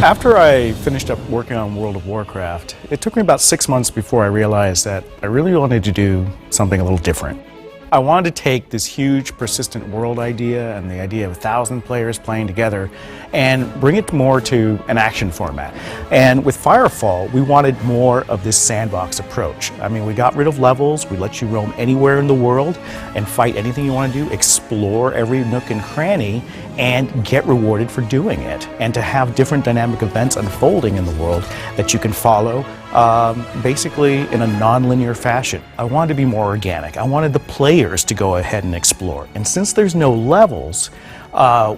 After I finished up working on World of Warcraft, it took me about 6 months before I realized that I really wanted to do something a little different. I wanted to take this huge persistent world idea and the idea of 1,000 players playing together and bring it more to an action format. And with Firefall, we wanted more of this sandbox approach. I mean, we got rid of levels, we let you roam anywhere in the world and fight anything you want to do, explore every nook and cranny, and get rewarded for doing it. And to have different dynamic events unfolding in the world that you can follow basically in a non-linear fashion. I wanted to be more organic. I wanted the players to go ahead and explore. And since there's no levels,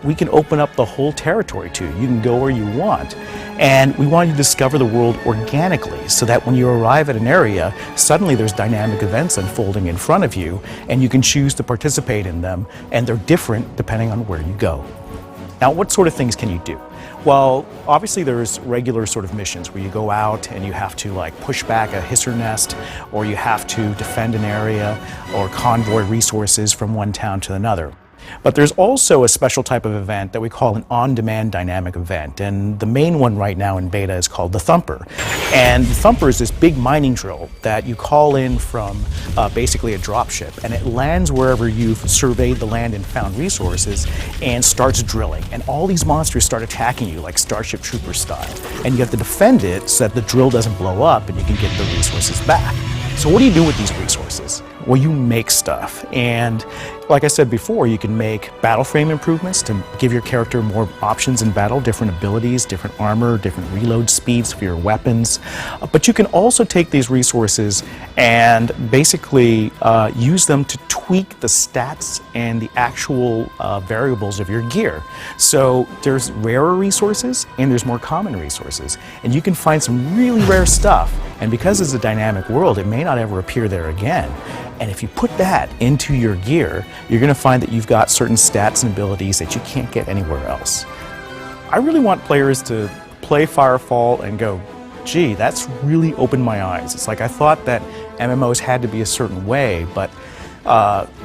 we can open up the whole territory to you. You can go where you want. And we want you to discover the world organically so that when you arrive at an area, suddenly there's dynamic events unfolding in front of you and you can choose to participate in them, and they're different depending on where you go. Now, what sort of things can you do? Well, obviously there's regular sort of missions where you go out and you have to like push back a hisser nest, or you have to defend an area or convoy resources from one town to another. But there's also a special type of event that we call an on-demand dynamic event, and the main one right now in beta is called the Thumper. And the Thumper is this big mining drill that you call in from basically a dropship, and it lands wherever you've surveyed the land and found resources and starts drilling. And all these monsters start attacking you like Starship Troopers style. And you have to defend it so that the drill doesn't blow up and you can get the resources back. So what do you do with these resources? Well, you make stuff. And like I said before, you can make battle frame improvements to give your character more options in battle, different abilities, different armor, different reload speeds for your weapons. But you can also take these resources and basically use them to tweak the stats and the actual variables of your gear. So there's rarer resources and there's more common resources. And you can find some really rare stuff. And because it's a dynamic world, it may not ever appear there again. And if you put that into your gear, you're going to find that you've got certain stats and abilities that you can't get anywhere else. I really want players to play Firefall and go, gee, that's really opened my eyes. It's like I thought that MMOs had to be a certain way, but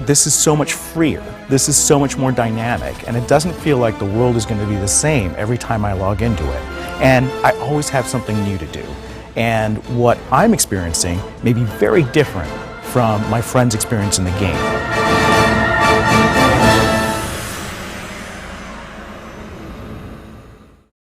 this is so much freer. This is so much more dynamic, and it doesn't feel like the world is going to be the same every time I log into it. And I always have something new to do. And what I'm experiencing may be very different from my friend's experience in the game.